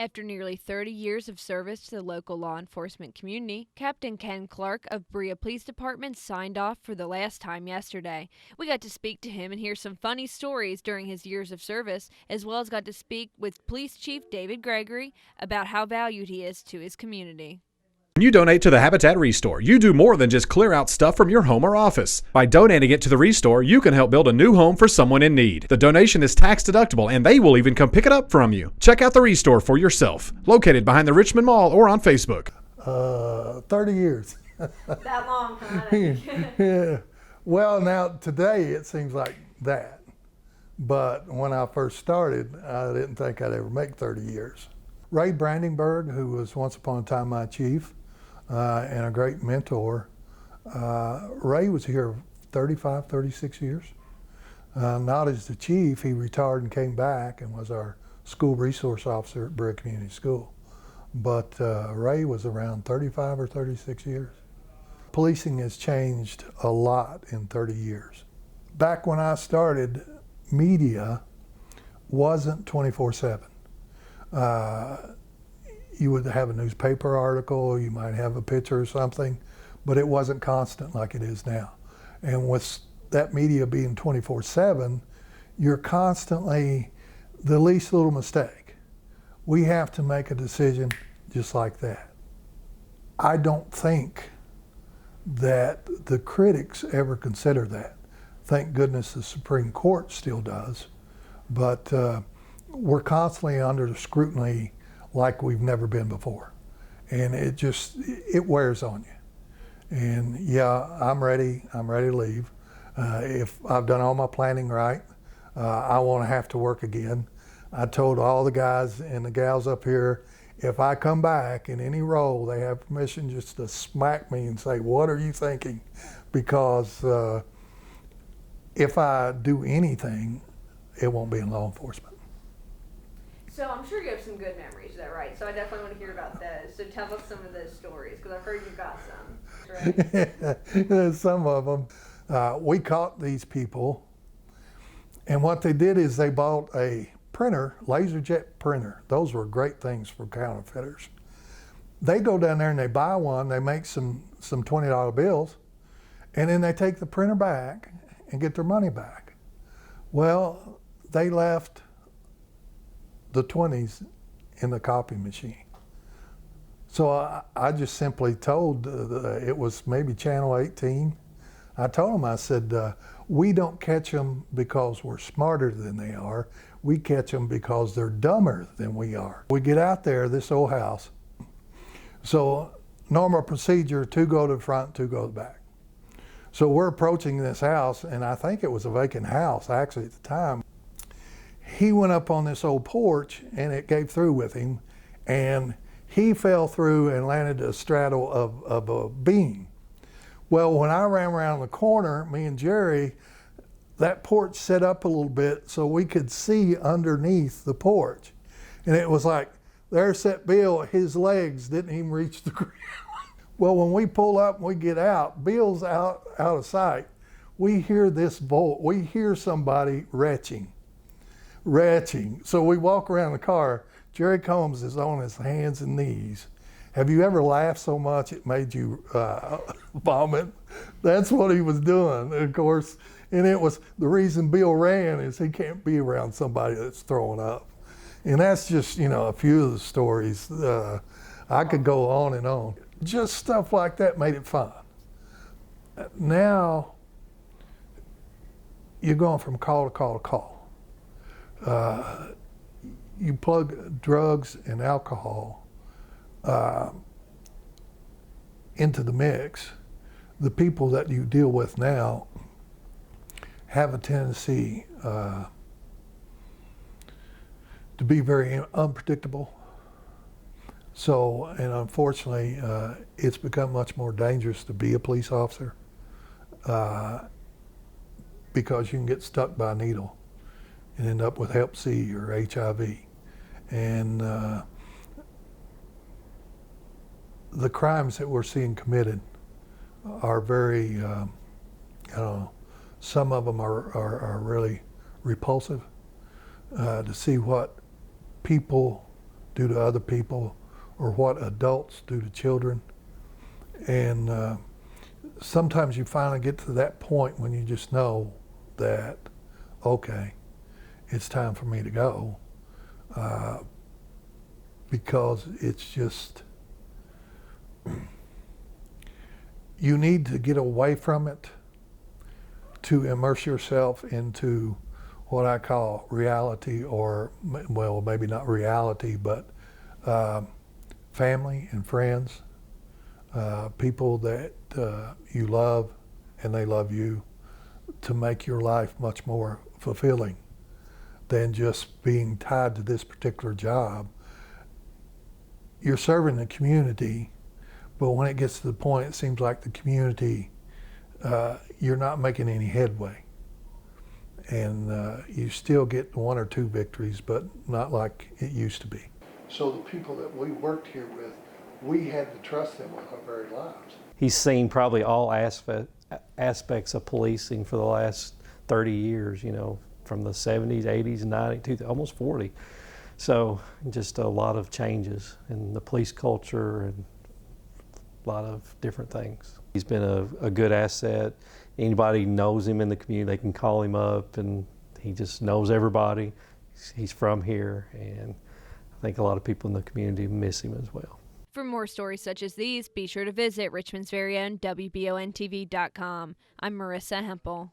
After nearly 30 years of service to the local law enforcement community, Captain Ken Clark of Berea Police Department signed off for the last time yesterday. We got to speak to him and hear some funny stories during his years of service, as well as got to speak with Police Chief David Gregory about how valued he is to his community. When you donate to the Habitat Restore, you do more than just clear out stuff from your home or office. By donating it to the Restore, you can help build a new home for someone in need. The donation is tax deductible, and they will even come pick it up from you. Check out the Restore for yourself. Located behind the Richmond Mall or on Facebook. 30 years. That long, huh? Yeah. Well, now today it seems like that. But when I first started, I didn't think I'd ever make 30 years. Ray Brandenburg, who was once upon a time my chief and a great mentor, Ray was here 35, 36 years. Not as the chief, he retired and came back and was our school resource officer at Berea Community School. But Ray was around 35 or 36 years. Policing has changed a lot in 30 years. Back when I started, media wasn't 24/7. You would have a newspaper article, you might have a picture or something, but it wasn't constant like it is now. And with that media being 24/7, you're constantly the least little mistake. We have to make a decision just like that. I don't think that the critics ever consider that. Thank goodness the Supreme Court still does, but we're constantly under the scrutiny like we've never been before. And it wears on you. And yeah, I'm ready to leave. If I've done all my planning right, I won't have to work again. I told all the guys and the gals up here, if I come back in any role, they have permission just to smack me and say, what are you thinking? Because if I do anything, it won't be in law enforcement. So I'm sure you have some good memories, is that right? So I definitely want to hear about those. So tell us some of those stories, because I've heard you've got some. Right? Some of them. We caught these people, and what they did is they bought a printer, LaserJet printer. Those were great things for counterfeiters. They go down there and they buy one, they make some $20 bills, and then they take the printer back and get their money back. Well, they left the 20s in the copy machine. So I just simply told, it was maybe Channel 18, I told them, I said, we don't catch them because we're smarter than they are. We catch them because they're dumber than we are. We get out there, this old house. So normal procedure, 2 go to the front, 2 go to the back. So we're approaching this house, and I think it was a vacant house actually at the time. He went up on this old porch and it gave through with him, and he fell through and landed a straddle of a beam. Well, when I ran around the corner, me and Jerry, that porch set up a little bit so we could see underneath the porch. And it was like, there's that Bill, his legs didn't even reach the ground. Well, when we pull up and we get out, Bill's out of sight. We hear this bolt, we hear somebody retching. So we walk around the car. Jerry Combs is on his hands and knees. Have you ever laughed so much it made you vomit? That's what he was doing, of course. And it was the reason Bill ran is he can't be around somebody that's throwing up. And that's just, a few of the stories. I could go on and on. Just stuff like that made it fun. Now, you're going from call to call to call. You plug drugs and alcohol into the mix. The people that you deal with now have a tendency to be very unpredictable. So, and unfortunately, it's become much more dangerous to be a police officer because you can get stuck by a needle and end up with Hep C or HIV. And the crimes that we're seeing committed are very, some of them are really repulsive. To see what people do to other people or what adults do to children. And sometimes you finally get to that point when you just know that, okay, it's time for me to go, because it's just, you need to get away from it to immerse yourself into what I call reality, or, well, maybe not reality, but family and friends, people that you love and they love you, to make your life much more fulfilling than just being tied to this particular job. You're serving the community, but when it gets to the point, it seems like the community, you're not making any headway. And you still get 1 or 2 victories, but not like it used to be. So the people that we worked here with, we had to trust them with our very lives. He's seen probably all aspects of policing for the last 30 years, you know, from the 70s, 80s, 90s, almost 40. So just a lot of changes in the police culture and a lot of different things. He's been a good asset. Anybody knows him in the community, they can call him up, and he just knows everybody. He's from here, and I think a lot of people in the community miss him as well. For more stories such as these, be sure to visit Richmond's very own WBONTV.com. I'm Marissa Hempel.